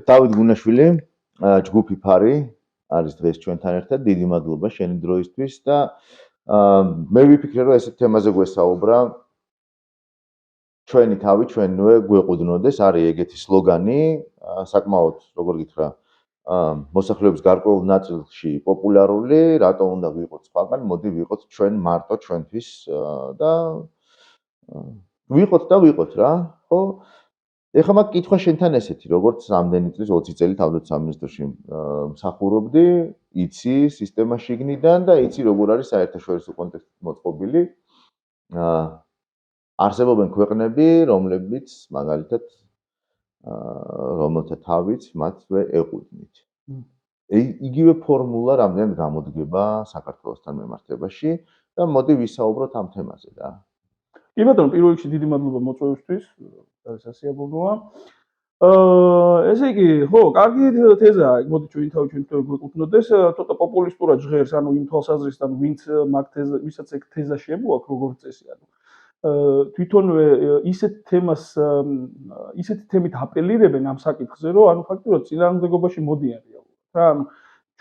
დავით გუნაშვილი, ჯგუფი ფარი არის დღეს ჩვენთან ერთად. დიდი მადლობა შენი დროისთვის და მე ვიფიქრე რომ ესეთ თემაზე გვესაუბრა. ჩვენი თავი ჩვენვე გვეყუდნოდეს, არის ეგეთი სლოგანი, საკმაოდ როგორ გითხრა, მოსახლეობის გარკვეულ ნაწილში პოპულარული, რატომ უნდა ვიყოთ სხვაგან, მოდი ვიყოთ ჩვენ მარტო ჩვენთვის და ვიყოთ რა, ხო? ეხლა მაგ კითხვა შენთან ესეთი, როგორც რამდენი წლის 20 წელი თავდაცვის სამინისტროში მსახურობდი, იცი სისტემა შიგნიდან და იცი როგორ არის საერთაშორისო კონტექსტით მოწყობილი. არსებობენ ქვეყნები, რომლებიც მაგალითად რომელთა თავიც მათვე ეყუდნით. იგივე ფორმულა რამდენად გამოდგება საქართველოსთან მემართებაში და მოდი ვისაუბროთ ამ თემაზე რა. კი ბატონო, პირველ რიგში დიდი მადლობა მოწვევისთვის, არის სასიამოვნოა. ესე იგი, ხო, კარგი თეზაა, მოდი ჩვენი თავი გვეკუთვნოდეს, ცოტა პოპულისტურად ჟღერს, ანუ იმ თვალსაზრისით, ვინც მაგ თეზა, ვისაც ეგ თეზა შემოაქვს, როგორც წესი, ანუ თვითონვე ისეთ თემით აპელირებენ ამ საკითხზე, რომ ანუ ფაქტობრივად წინააღმდეგობაში მოდიან რეალურად. რა, ანუ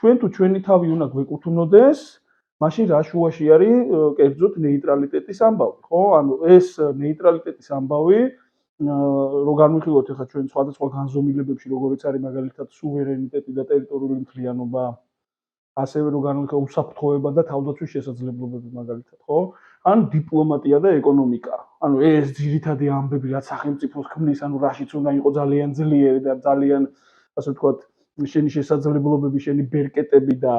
ჩვენ თუ ჩვენი თავი უნდა გვეკუთვნოდეს, მაშინ რა შუაში არის კერძოდ ნეიტრალიტეტის ამბავი, ხო? ანუ ეს ნეიტრალიტეტის ამბავი რო განვიხილოთ ახლა ჩვენ სხვადასხვა განზომილებებში, როგორიც არის მაგალითად სუვერენიტეტი და ტერიტორიული მთლიანობა, ასევე რო განვიხილოთ უსაფრთხოება და თავდაცვის შესაძლებლობები მაგალითად, ხო? ან დიპლომატია და ეკონომიკა. ანუ ეს ძირითადი ამბები, რაც სახელმწიფოს ქმნის, ანუ რაშიც უნდა იყოს ძალიან ძლიერი და ძალიან, ასე ვთქვათ, შენი შესაძლებლობები, შენი ბერკეტები და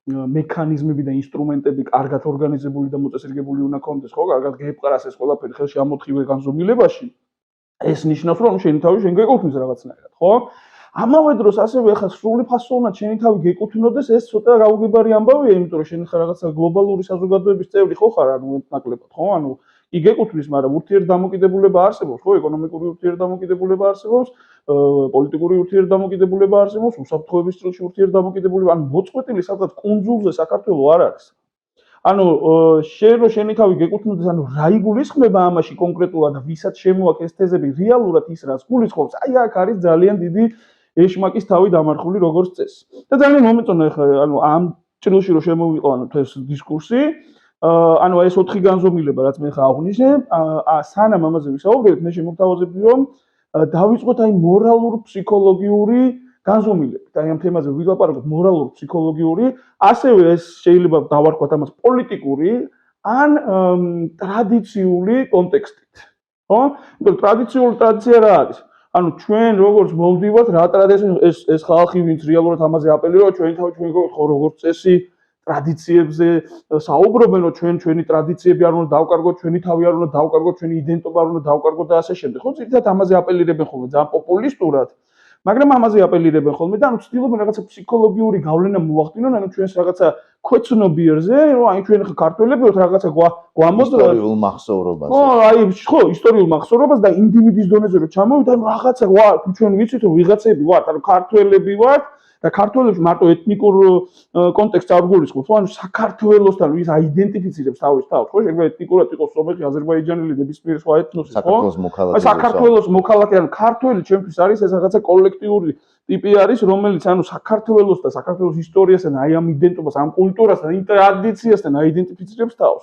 მექანიზმები და ინსტრუმენტები კარგად ორგანიზებული და მოწესრიგებული უნდა კონდეს, ხო? კარგად გეპყრას ეს ყველაფერი ხელში ამოთხივე განზომილებაში. ეს ნიშნავს, რომ შენი თავი შენ გეკუთვნის რაღაცნაირად, ხო? ამავე დროს ასევე ახლა სრული ფასოვნად შენი თავი გეკუთვნოდეს, ეს ცოტა გაუგებარი ამბავია, იმიტომ რომ შენ ხარ რაღაცა გლობალური საზოგადოების წევრი ხო ხარ, ანუ ნაკლებად, ხო? ანუ კი გეკუთვნის, მაგრამ ურთიერთდამოკიდებულება არსებობს, ხო? ეკონომიკური ურთიერთდამოკიდებულება არსებობს, პოლიტიკური ურთიერთდამოკიდებულება არსებობს, უსაფრთხოების სტილში ურთიერთდამოკიდებულება, ანუ მოწყვეტილი სადღაც კუნძულზე საქართველოს არ არის. ანუ შენ რო შენი თავი გეკუთვნოდეს, ანუ რა იგულისხმება ამაში კონკრეტულად და ვისაც შემოაქვს ეს თეზები, რეალურად ის რაც გულისხმობს, აი აქ არის ძალიან დიდი ეშმაკის თავი დამარხული როგორც წესი. და ძალიან მომეწონა ახლა ანუ ამ ჭრილში რო შემოვიყვანოთ ეს დისკურსი, ანუ ეს 4 განზომილება რაც მე ხა აღვნიშნე, სანამ ამაზე ვისაუბრებთ, მე შემოგთავაზებდი რომ დავიწყოთ აი მორალურ-ფსიქოლოგიური განზომილებით. აი ამ თემაზე ვილაპარაკოთ მორალურ-ფსიქოლოგიური, ასევე ეს შეიძლება დავარქვათ ამას პოლიტიკური ან ტრადიციული კონტექსტით. ხო? იმიტომ ტრადიცია რა არის? ანუ ჩვენ როგორც მოვდივართ, რა ტრადიცია ეს ხალხი, ვინც რეალურად ამაზე აპელირებს, ჩვენი თავი ჩვენ ხო როგორც წესი ტრადიციებზე საუბრობენ, რომ ჩვენი ტრადიციები არ უნდა დავკარგოთ, ჩვენი თავი არ უნდა დავკარგოთ, ჩვენი იდენტობა არ უნდა დავკარგოთ და ასე შემდეგ. ხო, ზოგადად ამაზე აპელირებენ ხოლმე ძალიან პოპულისტურად. მაგრამ ამაზე აპელირებენ ხოლმე და ანუ ცდილობენ რაღაცა ფსიქოლოგიური გავლენა მოახდინონ, ანუ ჩვენს რაღაცა ქვეცნობიერზე, რომ აი ჩვენ ხა ქართველები ვართ რაღაცა გვამოდროა ისტორიულ მახსოვრობაზე. ხო, აი ხო, ისტორიულ მახსოვრობას და ინდივიდის დონეზე რომ ჩამოვიდეთ, ანუ რაღაცა ჩვენ ვიცით რომ ვიღაცები ვართ, ანუ ქართველები ვართ და ქართველებში მარტო ეთნიკურ კონტექსტს არ გულისხმობს, ანუ საქართველოსთან ვის აიდენტიფიცირებს თავის თავს, ხო? შეიძლება ეთნიკურად იყოს სომეხი, აზერბაიჯანელი, ნებისმიერი სხვა ეთნოსი, ხო? აი საქართველოს მოქალაქე, ანუ ქართველი ჩვენთვის არის ეს რაღაცა კოლექტიური ტიპი არის, რომელიც ანუ საქართველოს და საქართველოს ისტორიასთან, აი ამ იდენტობას, ამ კულტურასთან, იმ ტრადიციასთან აიდენტიფიცირებს თავს.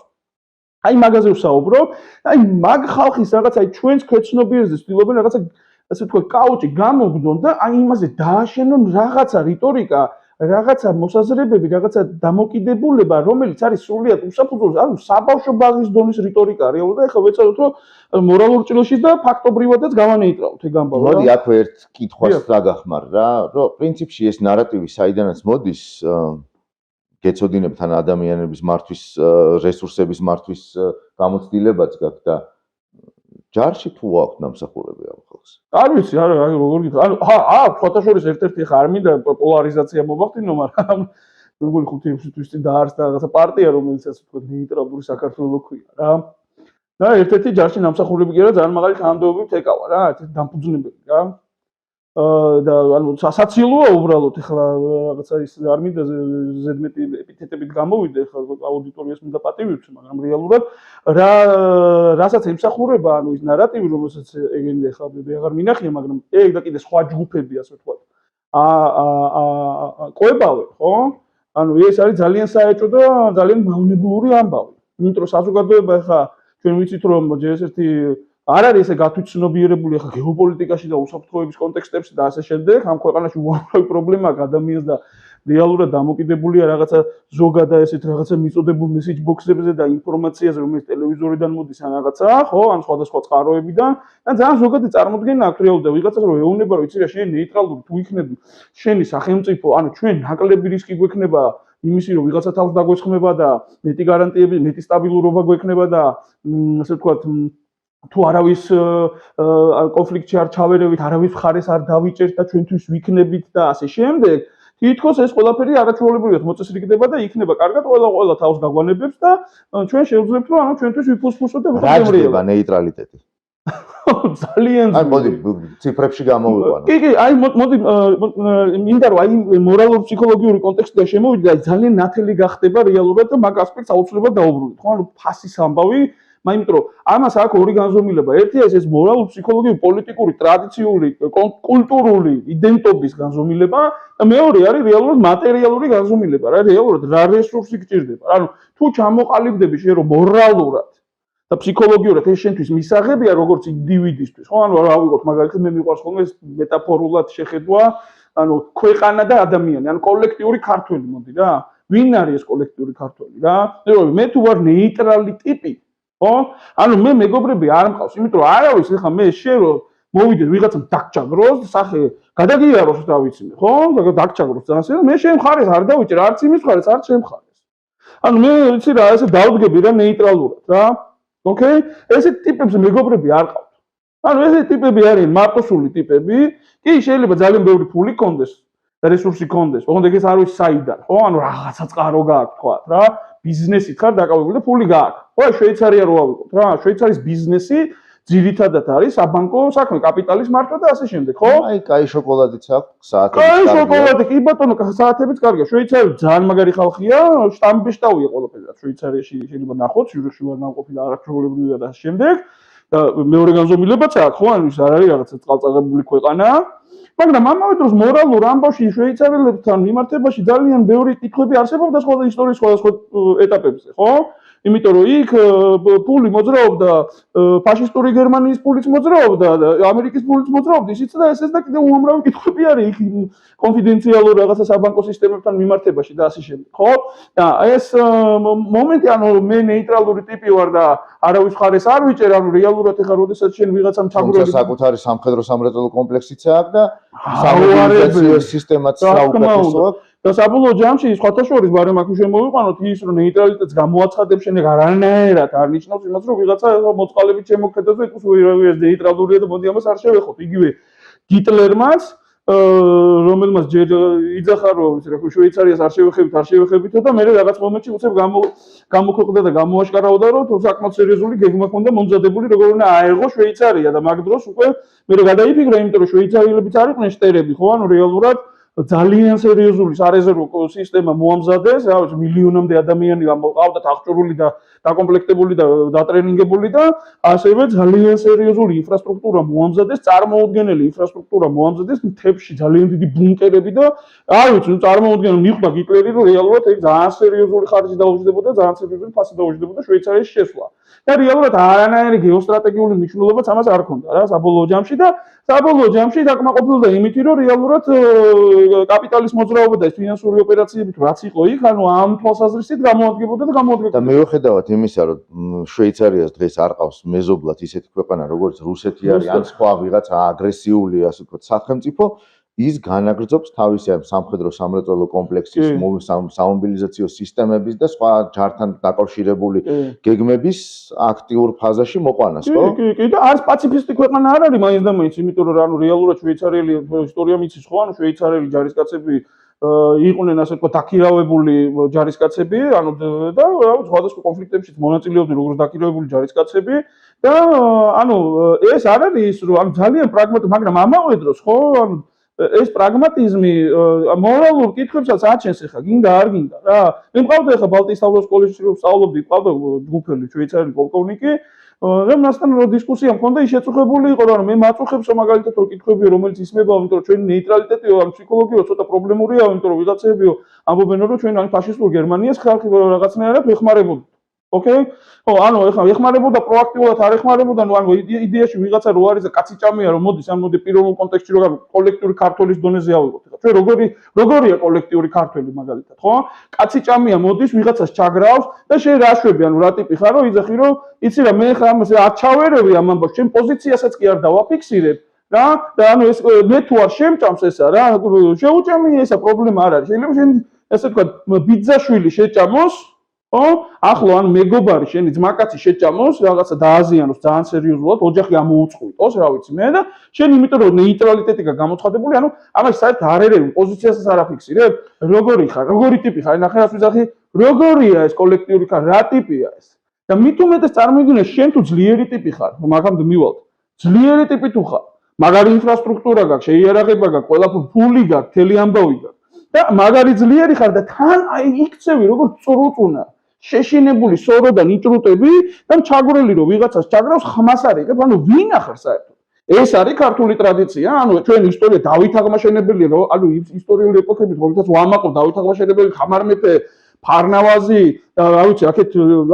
აი მაგაზე ვსაუბრობ, აი მაგ ხალხის რაღაცა აი ჩვენს ქვეცნობიერზე ცდილობენ რაღაცა ასე ვთქვათ, კაუჭი გამოგდონ და აი იმაზე დააშენონ რაღაცა რიტორიკა, რაღაცა მოსაზრებები, რაღაცა დამოკიდებულება, რომელიც არის სრულიად უსაფრთხო, ანუ საბავშვო ბაღის დონის რიტორიკა რეალურად. ეხლა ვეცადოთ, რომ მორალურ ჭრილში და ფაქტობრივადაც გავანეიტრალოთ ეგ ამბავი. მოდი აქვე ერთ კითხვას დაგახმარ რა, რომ პრინციპში ეს ნარატივი საიდანაც მოდის, გეცოდინებთ ან ადამიანების მართვის რესურსების მართვის გამოცდილებაც გაქვთ და ჯარში თუ აქვს დამსახურები ამ ხალხს? არ ვიცი, არა, როგორ გითხრა. ანუ სხვათა შორის ერთ-ერთი ხა არ მინდა პოლარიზაცია მოვახდინო, მაგრამ მეგონი 5-6 თვის წინ დაარსდა რაღაცა პარტია, რომელიც ასე ვთქვათ, ნეიტრალური საქართველო ქვია რა. და ერთ-ერთი ჯარში დამსახურები კი არა, ძალიან მაღალი თანამდებობით ეკავა რა, ერთ-ერთი დამფუძნებელი რა. და ანუ სასაცილოა უბრალოდ ეხლა რაღაცა ის არ მინდა ზედმეტი ეპითეტებით გამოვიდე, ეხლა აუდიტორიას მინდა პატივიცი, მაგრამ რეალურად რასაც ემსახურება, ანუ ის ნარატივი, რომელსაც ეგენი ეხლა მე აღარ მინახია, მაგრამ ეგ და კიდე სხვა ჯგუფები, ასე ვთქვათ, ყვებავენ, ხო? ანუ ეს არის ძალიან საეჭვო და ძალიან მავნებლური ამბავი. იმიტომ რომ საზოგადოება ხა ჩვენ ვიცით რომ ჯერ-ერთი არ არის ესე გათვითცნობიერებული ხა გეოპოლიტიკაში და უსაფრთხოების კონტექსტებში და ასე შემდეგ. ამ ქვეყანაში უამრავი პრობლემაა ადამიანს და რეალურად დამოკიდებულია რაღაცა ზოგადად ესეთ რაღაცა მიწოდებულ მესეჯ ბოქსებზე და ინფორმაციაზე, რომელიც ტელევიზორიდან მოდის ან რაღაცა, ხო, ან სხვადასხვა წყაროებიდან და ძალიან ზოგადი წარმოდგენა აქვს რეალურად და ვიღაცას რომ ეუბნება რომ იცი რა შენ ნეიტრალური თუ იქნები შენი სახელმწიფო, ანუ ჩვენ ნაკლები რისკი გვექნება იმისი რომ ვიღაცა თავს დაგვესხმება და მეტი გარანტიები, მეტი სტაბილურობა გვექნება და ასე ვთქვათ თუ არავის კონფლიქტში არ ჩავერევით, არავის მხარეს არ დავიჭერთ და ჩვენთვის ვიქნებით და ასე შემდეგ. თითქოს ეს ყველაფერი არაჩვეულებრივად მოწესრიგდება და იქნება კარგად ყველა თავს გაგვანებებს და ჩვენ შევძლებთ რომ ანუ ჩვენთვის ვიფუსფუსოთ და რა ხდება ნეიტრალიტეტი? ძალიან აი მოდი ციფრებში გამოვიყვანო. კი, აი მოდი მინდა რომ აი მორალურ ფსიქოლოგიური კონტექსტიდან შემოვიდე და ძალიან ნათელი გახდება რეალურად და მაგ ასპექტს აუცილებლად დაუბრუნდით. ხო, ანუ ფასის ამბავი მაგრამ რომ ამას აქვს ორი განზომილება. ერთი ეს მორალურ ფსიქოლოგიური, პოლიტიკური, ტრადიციული, კულტურული იდენტობის განზომილება და მეორე არის რეალურად მატერიალური განზომილება. რა რეალურად რა რესურსი გჭირდება. ანუ თუ ჩამოყალიბდები შენ რომ მორალურად და ფსიქოლოგიურად ეს შენთვის მისაღებია როგორც ინდივიდისთვის. ხო, ანუ რა ვიღოთ მაგალითად მე მიყვარს ხოლმე ეს მეტაფორულად შეხედვა, ანუ ქვეყანა და ადამიანი, ანუ კოლექტიური ქართველი მოდი რა. ვინ არის ეს კოლექტიური ქართველი რა? მე თუ ვარ ნეიტრალი ტიპი ხო? ანუ მე მეგობრები არ მყავს, იმიტომ რომ არავის ეხა მე შენ რომ მოვიდეთ ვიღაცამ დაგჭაგროს, სახე გადაგიაროს რა ვიცი მე, ხო? დაგჭაგროს ძალიან, მე შენ მხარეს არ დავიჭერ, არც იმის მხარეს, არც შენ მხარეს. ანუ მე ვიცი რა, ესე დავდგები რა ნეიტრალურად რა. ოკეი? ესეთ ტიპებს მეგობრები არ ყავთ. ანუ ესეთ ტიპები არიან მარტოსული ტიპები, კი შეიძლება ძალიან ბევრი ფული კონდეს და რესურსი კონდეს, ოღონდ ეს არ ვიცი საიდან, ხო? ანუ რაღაცა წყარო გააქვს თქვა რა. ბიზნესით ხარ დაკავებული და ფული გააქვს. ხო, შვეიცარია რო ავიღოთ რა, შვეიცარიის ბიზნესი ძირითადად არის საბანკო საქმე, კაპიტალის მართვა და ასე შემდეგ, ხო? აი, კაი შოკოლადიც აქვს, საათებიც კარგია. კაი შოკოლადი, კი ბატონო, საათებიც კარგია. შვეიცარია ძალიან მაგარი ხალხია, შტამბეშტავია ყველაფერი. შვეიცარიაში შეიძლება ნახოთ, ციურიხში ვარ ნამყოფი არაჩვეულებრივია და ასე შემდეგ. და მეორე განზომილებაც აქვს, ხო, ანუ ის არ არის რაღაცა წყალწაღებული ქვეყანა. მაგრამ ამავე დროს მორალურ ამბავში შვეიცარიელებთან მიმართებაში ძალიან ბევრი კითხვები არსებობდა სხვა ისტორიის სხვადასხვა ეტაპებზე, ხო? იმიტომ რომ იქ ფული მოძრაობდა, ფაშისტური გერმანიის ფულიც მოძრაობდა და ამერიკის ფულიც მოძრაობდა, ისიც და ესეც და კიდევ უამრავი კითხვები არის იქ კონფიდენციალურ რაღაცა საბანკო სისტემებთან მიმართებაში და ასე შემდეგ, ხო? და ეს მომენტი, ანუ მე ნეიტრალური ტიპი ვარ და არავის მხარეს არ ვიჭერ, ანუ რეალურად ეხლა როდესაც შენ ვიღაცამ ჩაგვრელი საკუთარი სამხედრო სამრეწველო კომპლექსიც აქვს და სამო빌იზაციო სისტემაც საუკეთესო აქვს. და საბოლოო ჯამში სხვათა შორის ბარემ აქ შემოვიყვანოთ ის რომ ნეიტრალიტეტს გამოაცხადებს შემდეგ არანაირად არ ნიშნავს იმას რომ ვიღაცა მოწყალებით შემოქმედებს და იტყვის ეს ნეიტრალურია და მოდი ამას არ შევეხოთ. იგივე გიტლერმაც რომელმაც ჯერ იძახა რომ შვეიცარიას არ შევეხებითო და მე რაღაც მომენტში უცებ გამოქვეყნდა და გამოაშკარავდა რომ საკმაოდ სერიოზული გეგმა ჰქონდა მომზადებული როგორ უნდა აეღო შვეიცარია და მაგ დროს უკვე მე გადაიფიქრა იმიტომ რომ შვეიცარიელებიც არ იყვნენ შტერები ხო ანუ რეალურად ძალიან სერიოზული სარეზერვო სისტემა მოამზადეს, რა ვიცი, მილიონამდე ადამიანი გამოვყავდათ აღჭურვილი და დაკომპლექტებული და დატრენინგებული და ასევე ძალიან სერიოზული ინფრასტრუქტურა მოამზადეს, წარმოუდგენელი ინფრასტრუქტურა მოამზადეს, მთებში ძალიან დიდი ბუნკერები და რა ვიცი, ნუ წარმოუდგენელი მიხვდა გიტლერი, რომ რეალურად ეს ძალიან სერიოზული ხარჯი დაუჯდებოდა, ძალიან სერიოზული ფასი დაუჯდებოდა შვეიცარიის შესვლა. და რეალურად არანაირი გეოსტრატეგიული მნიშვნელობაც ამას არ ჰქონდა რა საბოლოო ჯამში და საბოლოო ჯამში დაკმაყოფილდა იმით, რომ რეალურად კაპიტალის მოძრაობა და ფინანსური ოპერაციები თუ რაც იყო იქ, ანუ ამ თვალსაზრისით გამოადგებოდა და გამოადგებოდა. და მიუხედავად იმისა, რომ შვეიცარიას დღეს არ ყავს მეზობლად ისეთი ქვეყანა, როგორც რუსეთი არის, ან სხვა ვიღაცა აგრესიული, ასე ვთქვათ, სახელმწიფო, ის განაგრძობს თავისი სამხედრო სამრეწველო კომპლექსის, სამობილიზაციო სისტემების და სხვა ჯართან დაკავშირებული გეგმების აქტიურ ფაზაში მოყვანას, ხო? კი, და არც პაციფისტი ქვეყანა არ არის მაინც და მაინც, იმიტომ რომ ანუ რეალურად შვეიცარიელი ისტორია მიცის, ხო? ანუ შვეიცარიელი ჯარისკაცები იყვნენ ასე ვთქვათ დაქირავებული ჯარისკაცები, ანუ და სხვადასხვა კონფლიქტებში მონაწილეობდნენ როგორც დაქირავებული ჯარისკაცები და ანუ ეს არ არის ის რომ ანუ ძალიან პრაგმატული, მაგრამ ამავე დროს, ხო? ანუ ეს პრაგმატიზმი მორალურ კითხვებსაც აჩენს ახლა გინდა არ გინდა რა. მე მყავდა ახლა ბალტიის თავდაცვის სკოლაში ვსწავლობდი, მყავდა ჯგუფელი შვეიცარიელი პოლკოვნიკი და მასთან რო დისკუსია მქონდა, ის შეწუხებული იყო, რომ მე მაწუხებსო მაგალითად რო კითხვებიო, რომელიც ისმებაა, იმიტომ რომ ჩვენი ნეიტრალიტეტიო, ან ფსიქოლოგიო ცოტა პრობლემურია, იმიტომ რომ ვიღაცებიო ამბობენ, რომ ჩვენ ან ფაშისტურ გერმანიას ხალხი რაღაცნაირად ვეხმარებოდით. ოკეი? ხო, ანუ ეხლა ეხმარებოდა პროაქტიულად, არ ეხმარებოდა, ანუ იდეაში ვიღაცა რო არის და კაცი ჭამია, რომ მოდის, ან მოდი პირველ კონტექსტში რო კოლექტიური ქართველის დონეზე ავიღოთ. ჩვენ როგორია კოლექტიური ქართველი მაგალითად, ხო? კაცი ჭამია მოდის, ვიღაცას ჩაგრავს და შენ რა შვები, ანუ რა ტიპი ხარ, რომ იძახი, რომ იცი რა, მე ხა ამაზე არ ჩავერევი ამ ამბავს, შენ პოზიციასაც კი არ დავაფიქსირებ. რა და ანუ ეს მე თუ არ შემჭამს ესა რა შეუჭამია ესა პრობლემა არ არის შეიძლება შენ ესე თქვა ბიძაშვილი შეჭამოს ხო ახლო ან მეგობარი შენი ძმაკაცი შეჭამოს რაღაცა დააზიანოს ძალიან სერიოზულად ოჯახი ამოუწყვიტოს რა ვიცი მე და შენ იმიტომ რომ ნეიტრალიტეტია გამოცხადებული ანუ ამაში საერთოდ არ ერევი პოზიციასაც არ აფიქსირებ როგორი ხარ როგორი ტიპი ხარ ნახე რას ვიზახი როგორია ეს კოლექტიური ხარ რა ტიპია ეს და მით უმეტეს წარმოგიდგენე შენ თუ ძლიერი ტიპი ხარ მაგამდე მივალთ ძლიერი ტიპი თუ ხარ მაგარი ინფრასტრუქტურა გაქვს, შეიარაღება გაქვს, ყველაფერი ფული გაქვს, თელი ამბავი გაქვს. და მაგარი ძლიერი ხარ და თან აი იქცევი როგორც წრუწუნა, შეშინებული სორო და ნიჭრუტები და ჩაგვრელი რომ ვიღაცას ჩაგრავს ხმას არ იღებ, ანუ ვინ ახარ საერთოდ? ეს არის ქართული ტრადიცია, ანუ ჩვენ ისტორია დავით აღმაშენებელი, ანუ ისტორიული ეპოქებით, რომელსაც ვამაყობ დავით აღმაშენებელი, ხამარ მეფე, ფარნავაზი, რა ვიცი, აქეთ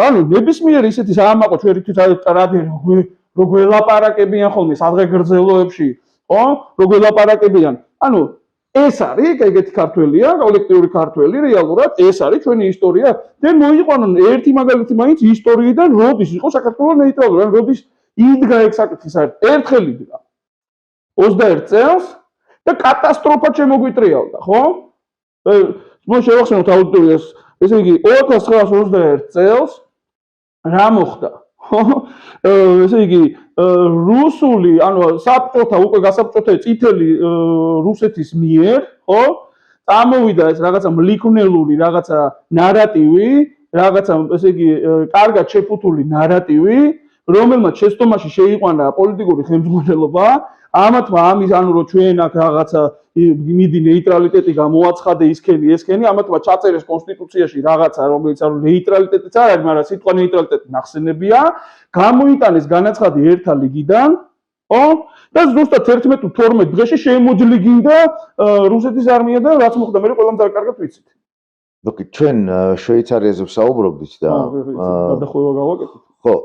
ანუ ნებისმიერი ისეთი საამაყო ჩვენ ტრადიცია როგორ ელაპარაკებიან ხოლმე სადღე გრძელოებში, ხო? როგორ ელაპარაკებიან. ანუ ეს არის ეგეთი ქართველია, კოლექტიური ქართველი, რეალურად ეს არის ჩვენი ისტორია. და მოიყვანონ ერთი მაგალითი მაინც ისტორიიდან, როდის იყო საქართველოს ნეიტრალური, ან როდის იდგა ეგ საკითხი საერთოდ. ერთხელ იდგა. 21 წელს და კატასტროფა შემოგვიტრიალდა, ხო? მო შევახსენოთ აუდიტორიას, ესე იგი 1921 წელს რა მოხდა? ესე იგი რუსული, ანუ საბჭოთა უკვე გასაბჭოთა წითელი რუსეთის მიერ, ხო? წამოვიდა ეს რაღაცა მლიქნელური რაღაცა ნარატივი, რაღაცა ესე იგი კარგად შეფუთული ნარატივი, რომელმაც შეცდომაში შეიყვანა პოლიტიკური ხელმძღვანელობა, ამათმა ამის ანუ რომ ჩვენ აქ რაღაცა მიდი ნეიტრალიტეტი გამოაცხადე ისქენი, ამათმა ჩაწერეს კონსტიტუციაში რაღაცა, რომელიც ანუ ნეიტრალიტეტიც არ არის, მაგრამ სიტყვა ნეიტრალიტეტი ნახსენებია, გამოიტანეს განაცხადი ერთა ლიგიდან, ხო? და ზუსტად 11 თუ 12 დღეში შემოჯლიგინდა რუსეთის არმია და რაც მოხდა, მე ყველამ ძალიან კარგად ვიცით. ოკეი, ჩვენ შვეიცარიაზე ვსაუბრობდით და გადახვევა გავაკეთეთ. ხო.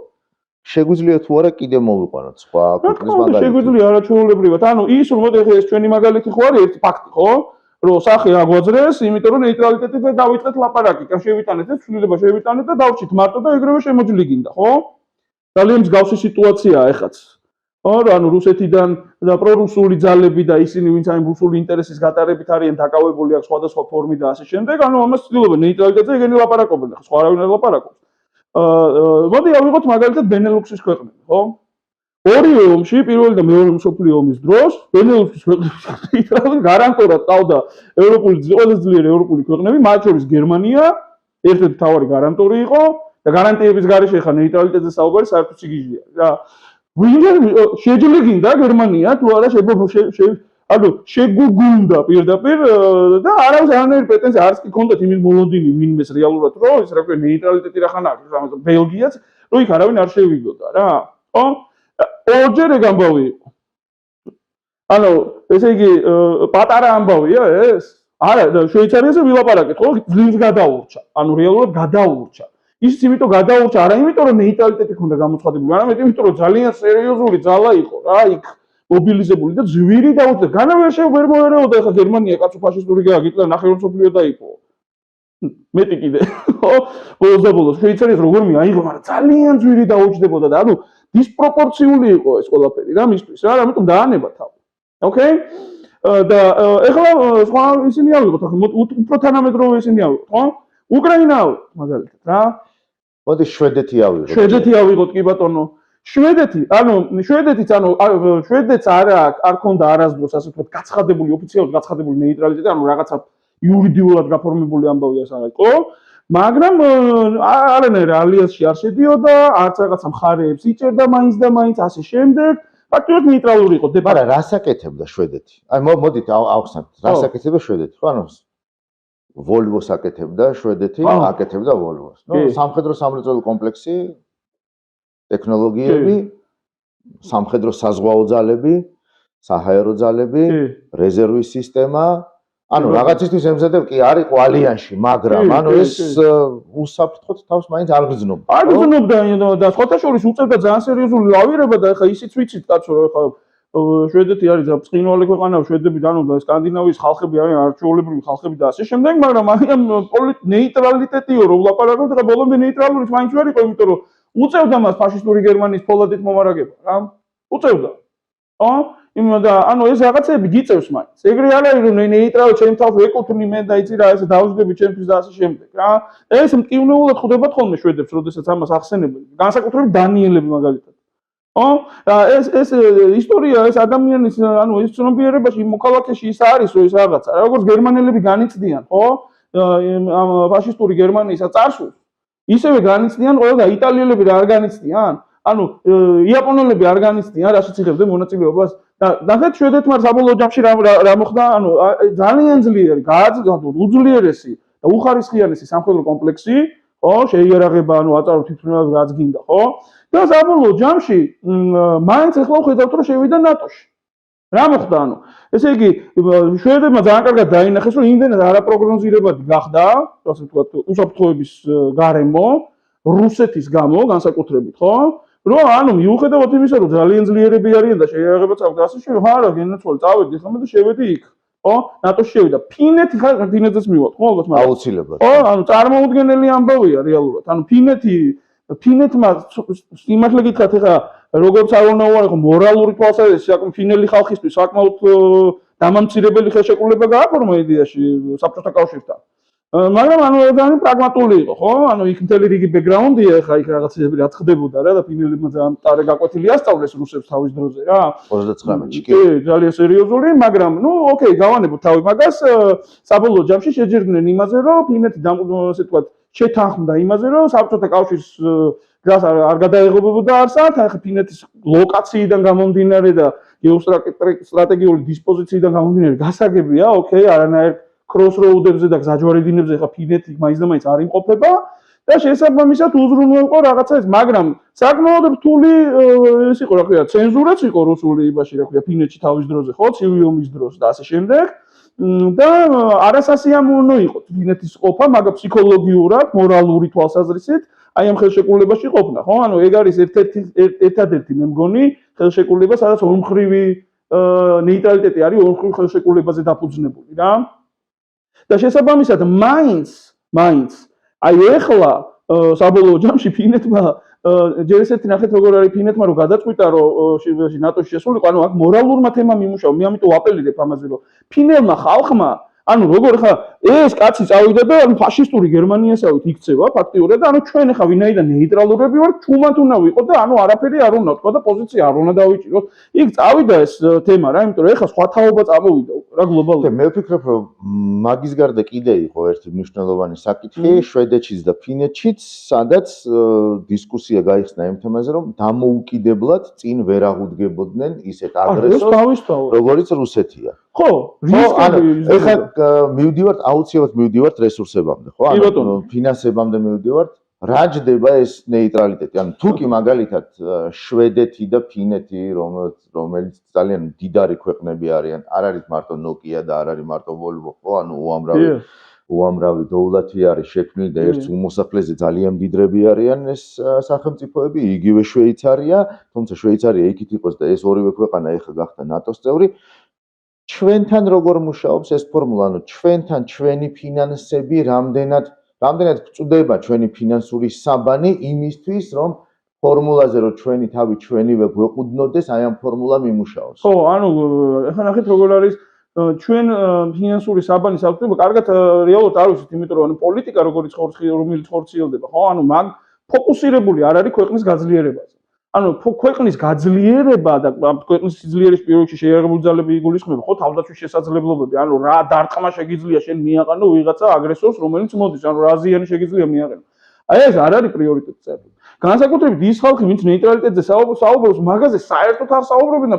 შეგვიძლია თუ არა კიდე მოვიყვანოთ სხვა ქვეყნის მაგალითი. შეგვიძლია არაჩვეულებრივად. ანუ ის რომ მოდი ეს ჩვენი მაგალითი ხო არის ერთი ფაქტი, ხო? რომ სახე აგვაძრეს, იმიტომ რომ ნეიტრალიტეტით და დავიწყეთ ლაპარაკი, კა შევიტანეთ ეს ცვლილება შევიტანეთ და დავრჩით მარტო და ეგრევე შემოჯლიგინდა, ხო? ძალიან მსგავსი სიტუაციაა ეხაც. ხო, ანუ რუსეთიდან და პრორუსული ძალები და ისინი ვინც აი რუსული ინტერესის გატარებით არიან დაკავებული აქ სხვადასხვა ფორმით და ასე შემდეგ, ანუ ამას ცდილობენ ნეიტრალიტეტზე ეგენი ლაპარაკობენ, ხო, სხვა არავინ არ ლაპარაკობს. მოდი ავიღოთ მაგალითად ბენელუქსის ქვეყნები, ხო? ორივე ომში, პირველი და მეორე მსოფლიო ომის დროს, ბენელუქსის ქვეყნები გარანტულად ყავდა ევროპული ყველაზე ძლიერი ევროპული ქვეყნები, მათ შორის გერმანია, ერთ-ერთი მთავარი გარანტორი იყო და გარანტიების გარეშე ხა ნეიტრალიტეტზე საუბარი საერთოდ სიგიჟეა. რა ვინმე შეჯლიგინდა გერმანია თუ არა ანუ შეგუგუნდა პირდაპირ და არავის არანაირი პრეტენზია არც კი ქონდათ იმის მოლოდინი ვინმეს რეალურად რომ ეს რა ქვია ნეიტრალიტეტი რა ხანა აქვს ამაზე ბელგიაც რომ იქ არავინ არ შევიდოდა რა ხო ორჯერ ეგ ამბავი იყო ანუ ესე იგი პატარა ამბავია ეს არა შვეიცარიაზე ვილაპარაკეთ ხო ძლივს გადაურჩა ანუ რეალურად გადაურჩა ის იმიტომ გადაურჩა არა იმიტომ რომ ნეიტრალიტეტი ქონდა გამოცხადებული არამედ იმიტომ რომ ძალიან სერიოზული ძალა იყო რა იქ მობილიზებული და ძვირი დაუწე. განავერშე ვერ მოერეოდა ახლა გერმანია კაცო ფაშისტური გაგიტლა ნახევარ მსოფლიო დაიპო. მეტი კიდე. ხო? ბოლოს შვეიცარიას როგორ მიაიღო, მაგრამ ძალიან ძვირი დაუჭდებოდა და ანუ დისპროპორციული იყო ეს ყველაფერი რა მისთვის რა, ამიტომ დაანება თავი. ოკეი? და ახლა სხვა ისინი ავიღოთ, ახლა უფრო თანამედროვე ისინი ავიღოთ, ხო? უკრაინა მაგალითად რა. მოდი შვედეთი ავიღოთ. შვედეთი ავიღოთ კი ბატონო. შვედეთიც არ ქონდა არასდროს ასე ვთქვათ გაცხადებული ოფიციალურად გაცხადებული ნეიტრალიტეტი, ანუ რაღაცა იურიდიულად გაფორმებული ამბავი ასე არ იყო, მაგრამ არანაირ ალიანსში არ შედიოდა, არც რაღაცა მხარეებს იჭერდა მაინც და მაინც ასე შემდეგ ფაქტობრივად ნეიტრალური იყო დე მაგრამ რას აკეთებდა შვედეთი? აი მოდით ავხსნათ, რას აკეთებდა შვედეთი? ხო, ანუ Volvo-ს აკეთებდა შვედეთი, აკეთებდა Volvo-ს. ნუ სამხედრო სამრეწველო კომპლექსი, ტექნოლოგიები, სამხედრო საზღვაო ძალები, საჰაერო ძალები, რეზერვის სისტემა, ანუ რაღაცისთვის ემზადება კი არ იყო ალიანსში, მაგრამ ანუ ეს უსაფრთხოდ თავს მაინც არ გრძნობდა. არ გრძნობდა და სხვათა შორის უწევდა ძალიან სერიოზული ლავირება და ეხლა ისიც ვიცით კაცო, ეხლა შვედეთი არის ბრწყინვალე ქვეყანა, შვედები ანუ სკანდინავიის ხალხები არიან არჩეულებრივი ხალხები და ასე შემდეგ, მაგრამ არიან ნეიტრალიტეტიო რომ ვლაპარაკობთ, ეხლა ბოლომდე ნეიტრალურიც მაინც ვერ იყო, იმიტომ რომ უწევდა მას ფაშისტური გერმანიის ფოლადით მომარაგება, რა? უწევდა. და ანუ ეს რაღაცები გიწევს მაინც. ეგრე არ არის რომ ნეიტრალი ჩემ თავს ეკუთვნი მე და იცი რა ესე დავждები ჩემთვის და ასე შემდეგ, რა. ეს მტკივნეულად ხვდება ხოლმე შვედებს, როდესაც ამას ახსენებენ. განსაკუთრებით დანიელები მაგალითად. ეს ისტორია, ეს ადამიანის, ანუ ეს ცნობიერებაში მოქალაქეში ის არის, რომ ეს რაღაცა, როგორც გერმანელები განიცდიან, ხო? ამ ფაშისტური გერმანიის წარსულს, ისევე განიცდიან ყველა და იტალიელები რა არ განიცდიან? ანუ იაპონელები არ განიცდიან, რაშიც იღებდნენ მონაწილეობას და ნახეთ შვედეთმა საბოლოო ჯამში რა მოხდა, ანუ ძალიან ძლიერი, უძლიერესი და უხარისხიანესი სამხედრო კომპლექსი, ხო, შეიარაღება, ანუ აწარო თვითმფრინავები რაც გინდა, ხო? და საბოლოო ჯამში მაინც ახლა ვხედავთ რომ შევიდა ნატოში. რა მოხდა ანუ? ესე იგი შვედებმა ძალიან კარგად დაინახეს რომ იმდენად არაპროგნოზირებადი გახდა, ასე ვთქვათ, უსაფრთხოების გარემო რუსეთის გამო განსაკუთრებით, ხო? რომ ანუ მიუხედავად იმისა რომ ძალიან ძლიერები არიან და შეიარაღებაც აქვს ასე შეიძლება არა გენაცვალე წავედი ხომ და შევედი იქ, ხო? ნატოში შევიდა. ფინეთი ხარ ფინეთზეც მივალ, ხო ალბათ მაგრამ აუცილებლად. ხო, ანუ წარმოუდგენელი ამბავია რეალურად. ანუ ფინეთმა სიმართლე გითხრათ ეხლა როგორც არ უნდა უარყო მორალური თვალსაზრისით საკმაოდ ფინელი ხალხისთვის საკმაოდ დამამცირებელი ხელშეკრულება გააფორმა იდეაში საბჭოთა კავშირთან. მაგრამ ანუ ძალიან პრაგმატული იყო, ხო? ანუ იქ მთელი რიგი ბექგრაუნდია, ეხლა იქ რაღაცები რაც ხდებოდა რა და ფინელებმა ძალიან მტარე გაკვეთილი ასწავლეს რუსებს თავის დროზე რა. 39-ში კი. კი, ძალიან სერიოზული, მაგრამ ნუ ოკეი, გავანებოთ თავი მაგას, საბოლოო ჯამში შეჯერდნენ იმაზე, რომ ფინეთი ასე ვთქვათ, შეთანხმდა იმაზე, რომ საბჭოთა კავშირის გზას არ გადაეღებებოდა არსად, ახლა ფინეთის ლოკაციიდან გამომდინარე და გეოსტრატეგიული დისპოზიციიდან გამომდინარე გასაგებია, ოკეი, არანაირ crossroad-ებზე და გზაჯვარედინებზე ხა ფინეთი მაინც და მაინც არ იმყოფება და შესაბამისად უზრუნველყო რაღაცა ეს, მაგრამ საკმაოდ რთული ეს იყო, რა ქვია, ცენზურაც იყო რუსული იმაში, რა ქვია, ფინეთში თავის დროზე, ხო, ცივი ომის დროს და ასე შემდეგ. და არასასიამოვნო იყო ფინეთის ყოფა, მაგრამ ფსიქოლოგიურად, მორალური თვალსაზრისით აი ამ ხელშეკრულებაში ყოფნა, ხო? ანუ ეგ არის ერთადერთი მე მგონი ხელშეკრულება, სადაც ორმხრივი ნეიტრალიტეტი არის ორმხრივ ხელშეკრულებაზე დაფუძნებული, რა. და შესაბამისად მაინც აი ეხლა საბოლოო ჯამში ფინეთმა ჯერ ესეთი ნახეთ როგორ არის ფინეთმა რომ გადაწყვიტა რომ ნატოში შესულიყო, ანუ აქ მორალურმა თემამ იმუშავა, მე ამიტომ ვაპელირებ ამაზე რომ ფინელმა ხალხმა ანუ როგორ ხა ეს კაცი წავიდა და ანუ ფაშისტური გერმანიასავით იქცევა ფაქტიურად და ანუ ჩვენ ხა ვინაიდან ნეიტრალურები ვართ, ჩუმად უნდა ვიყო და ანუ არაფერი არ უნდა თქვა და პოზიცია არ უნდა დავიჭიროთ. იქ წავიდა ეს თემა რა, იმიტომ რომ ეხლა სხვა თაობა წამოვიდა რა გლობალურად. მე ვფიქრობ რომ მაგის გარდა კიდე იყო ერთი მნიშვნელოვანი საკითხი შვედეთშიც და ფინეთშიც, სადაც დისკუსია გაიხსნა იმ თემაზე რომ დამოუკიდებლად წინ ვერ აღუდგებოდნენ ისეთ აგრესორს, როგორც რუსეთია. ხო, ეხლა მივდივართ აუცილებლად მივდივართ რესურსებამდე, ხო? ანუ ფინანსებამდე მივდივართ. რა ჯდება ეს ნეიტრალიტეტი? ანუ თუ კი მაგალითად შვედეთი და ფინეთი, რომელიც ძალიან დიდარი ქვეყნები არიან, არ არის მარტო Nokia და არ არის მარტო Volvo, ხო? ანუ უამრავი დოულათი არის შექმნილი და ერთ უმოსახლეზე ძალიან მდიდრები არიან ეს სახელმწიფოები, იგივე შვეიცარია, თუმცა შვეიცარია იქით იყოს და ეს ორივე ქვეყანა ეხლა გახდა ნატოს წევრი. ჩვენთან როგორ მუშაობს ეს ფორმულა, ანუ ჩვენთან ჩვენი ფინანსები რამდენად გვწვდება ჩვენი ფინანსური საბანი იმისთვის, რომ ფორმულაზე რომ ჩვენი თავი ჩვენივე გვეყუდნოდეს, აი ამ ფორმულამ იმუშაოს. ხო, ანუ ახლა ნახეთ როგორ არის ჩვენ ფინანსური საბანი საერთოდ კარგად რეალურად არ ვიცით, იმიტომ რომ პოლიტიკა რომელიც ხორციელდება, ხო, ანუ მაგ ფოკუსირებული არ არის ქვეყნის გაძლიერებაზე. ანუ ქვეყნის გაძლიერება და ქვეყნის სიძლიერის პირობებში შეიარაღებული ძალები იგულისხმება, ხო, თავდაცვის შესაძლებლობები, ანუ რა დარტყმა შეგიძლია შენ მიაყენო ვიღაცა აგრესორს, რომელიც მოდის, ანუ რა ზიანი შეგიძლია მიაყენო. აი ეს არ არის პრიორიტეტი წერტილი. განსაკუთრებით ის ხალხი, ვინც ნეიტრალიტეტზე საუბრობს, მაგაზე საერთოდ არ საუბრობენ და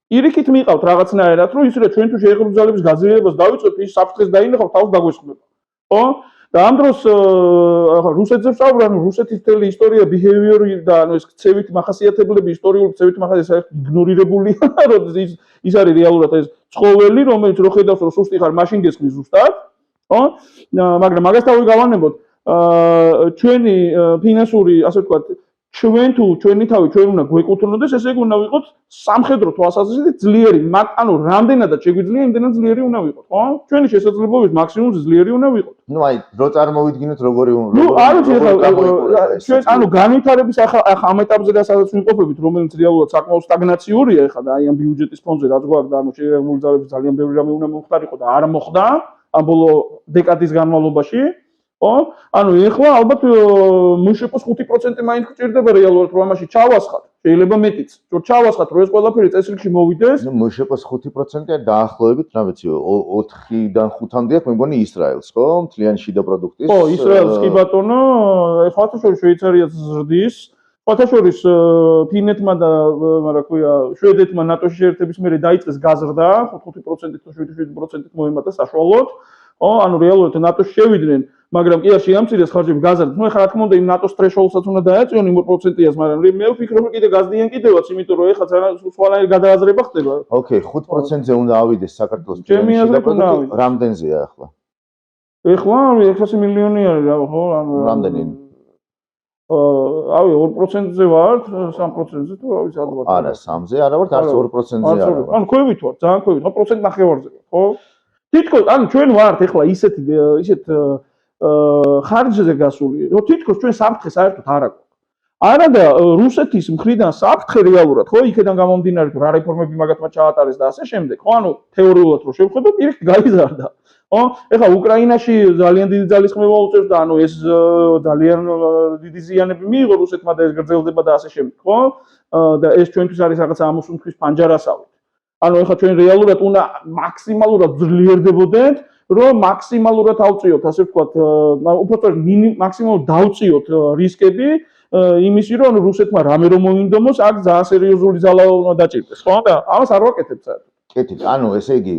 პირიქით მიყავთ რაღაცნაირად, რომ ისე ჩვენ თუ შეეხებულ ძალების გაძლიერებას დავიწყებთ, ის საფრთხეს დაინახავთ, თავს დაგვესხმება. ხო? და ამ დროს ახლა რუსეთზე ვსაუბრობ, ანუ რუსეთის მთელი ისტორია, behavior-ი და ანუ ეს ქცევითი მახასიათებლები, ისტორიული ქცევითი მახასიათებლები იგნორირებულია, როდეს ის არის რეალურად ეს ცხოველი, რომელიც რო ხედავს, რომ სუსტი ხარ, მაშინ გესხმის ზუსტად, ხო? მაგრამ მაგას თავი გავანებოთ, ჩვენი ფინანსური, ასე ვთქვათ, ჩვენ თუ ჩვენი თავი ჩვენ უნდა გვეკუთვნოდეს, ესე იგი უნდა ვიყოთ სამხედრო თვალსაზრისით ძლიერი, ანუ რამდენადაც შეგვიძლია, იმდენად ძლიერი უნდა ვიყოთ, ხო? ჩვენი შესაძლებლობის მაქსიმუმზე ძლიერი უნდა ვიყოთ. ნუ აი, რო წარმოვიდგინოთ როგორი ნუ არ ვიცი ახლა ჩვენ ანუ განვითარების ახლა ამ ეტაპზე და სადაც ვიმყოფებით, რომელიც რეალურად საკმაოდ სტაგნაციურია ახლა და აი ამ ბიუჯეტის ფონზე რაც გვაქვს და ანუ შეერთებული ძალების ძალიან ბევრი რამე უნდა მოხდარიყო და არ მოხდა ამ ბოლო დეკადის განმავლობაში. ხო? ანუ ეხლა ალბათ მშპ-ს 5% მაინც გჭირდება რეალურად რომ ამაში ჩავასხათ. შეიძლება მეტიც. რომ ჩავასხათ, რომ ეს ყველაფერი წესრიგში მოვიდეს. ნუ მშპ-ს 5%-ია დაახლოებით, რა ვიცი, 4-დან 5-მდე აქვს, მეგონი ისრაელს, ხო? მთლიანი შიდა პროდუქტის. ხო, ისრაელს კი ბატონო, ხათაშორის შვეიცარიაც ზრდის. ხათაშორის ფინეთმა და რა ქვია, შვედეთმა ნატოში შეერთების მერე დაიწყეს გაზრდა, 5%-ით თუ 7% მოემატა საშუალოდ. ხო, ანუ რეალურად ნატოში შევიდნენ. მაგრამ კი არ შეამცირეს ხარჯები გაზარდით. ნუ ეხლა რა თქმა უნდა იმ ნატოს threshold-საც უნდა დაეწიონ იმ 2%-იას, მაგრამ მე ვფიქრობ რომ კიდე გაზდიან კიდევაც, იმიტომ რომ ეხლა სხვანაირი გადააზრება ხდება. ოკეი, 5%-ზე უნდა ავიდეს საქართველოს ჩემი აზრით უნდა ავიდეს. რამდენზეა ახლა? ეხლა 600 მილიონი არის რა, ხო, ანუ რამდენი? 2%-ზე ვართ, 3%-ზე თუ რა ვიცი ალბათ. არა, 3-ზე არა ვართ, არც 2%-ზე არა ვართ. ანუ ქვევით ვართ, ძალიან ქვევით, 1% ნახევარზე, ხო? თითქოს, ანუ ჩვენ ვართ ეხლა ისეთ ხარჯზე გასული, რომ თითქოს ჩვენ საფრთხე საერთოდ არ აქვს. არა და რუსეთის მხრიდან საფრთხე რეალურად, ხო, იქიდან გამომდინარე, რა რეფორმები მაგათმა ჩაატარეს და ასე შემდეგ, ხო, ანუ თეორიულად რო შევხედოთ, პირიქით გაიზარდა. ხო, ეხლა უკრაინაში ძალიან დიდი ძალისხმევა უწევს და ანუ ეს ძალიან დიდი ზიანები მიიღო რუსეთმა და ეს გრძელდება და ასე შემდეგ, ხო? და ეს ჩვენთვის არის რაღაცა ამოსუნთქვის პანჯარასავით. ანუ ეხლა ჩვენ რეალურად უნდა მაქსიმალურად ძლიერდებოდეთ, რომ მაქსიმალურად ავწიოთ, ასე ვთქვათ, უბრალოდ მაქსიმალურად დავწიოთ რისკები იმისი, რომ რუსეთმა რამე რომ მოინდომოს, აქ ძალიან სერიოზული ძალა უნდა დაჭირდეს, ხო? და ამას არ ვაკეთებ საერთოდ. კეთილი, ანუ ესე იგი,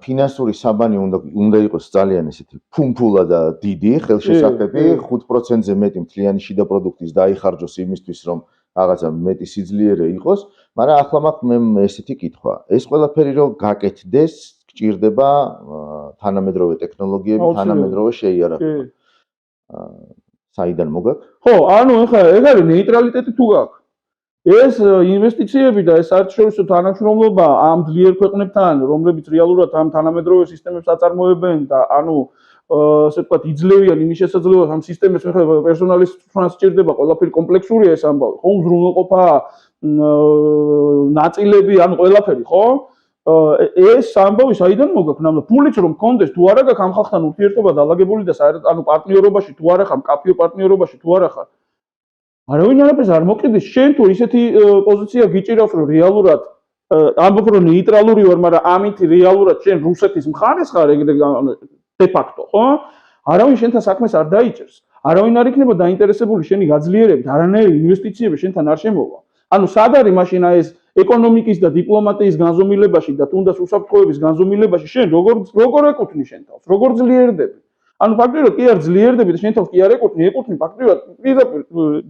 ფინანსური საბანი უნდა იყოს ძალიან ესეთი ფუმფულა და დიდი, ხელშესახები, 5%-ზე მეტი მთლიანი შიდა პროდუქტის დაიხარჯოს იმისთვის, რომ რაღაცა მეტი სიძლიერე იყოს, მაგრამ ახლა მაქვს მე ესეთი კითხვა. ეს ყველაფერი რომ გაკეთდეს, გჭირდება თანამედროვე ტექნოლოგიები, თანამედროვე შეიარაღება. საიდან მოგაქვს? ხო, ანუ ეხლა ეგ არის ნეიტრალიტეტი თუ გაქვს. ეს ინვესტიციები და ეს საერთაშორისო თანამშრომლობა ამ ძლიერ ქვეყნებთან, რომლებიც რეალურად ამ თანამედროვე სისტემებს აწარმოებენ და ანუ ასე ვთქვათ, იძლევიან იმის შესაძლებლობას ამ სისტემებს ახლა პერსონალის თვალს სჭირდება, ყველაფერი კომპლექსურია ეს ამბავი, ხო, უზრუნველყოფა, ნაწილები, ანუ ყველაფერი, ხო? ეს ამბავი საიდან მოგაქვს? ნამდვილად ფულიც რომ მქონდეს, თუ არა გაქვს ამ ხალხთან ურთიერთობა დაალაგებული და საერთოდ ანუ პარტნიორობაში თუ არა ხარ, მკაფიო პარტნიორობაში თუ არა ხარ. არავინ არაფერს არ მოკიდეს, შენ თუ ისეთი პოზიცია გიჭირავს, რომ რეალურად ამბობ რომ ნეიტრალური ვარ, მაგრამ ამით რეალურად შენ რუსეთის მხარეს ხარ, ეგრე de facto, ხო? არავინ შენთან საქმეს არ დაიჭერს. არავინ არ იქნება დაინტერესებული შენი გაძლიერებით, არანაირი ინვესტიციები შენთან არ შემოვა. ანუ სად არის მაშინ ეს ეკონომიკის და დიპლომატიის განზომილებაში და თუნდაც უსაფრთხოების განზომილებაში შენ როგორ ეკუთვნი შენ თავს, როგორ ძლიერდები? ანუ ფაქტობრივად კი არ ძლიერდები და შენ თავს კი არ ეკუთვნი ფაქტობრივად პირდაპირ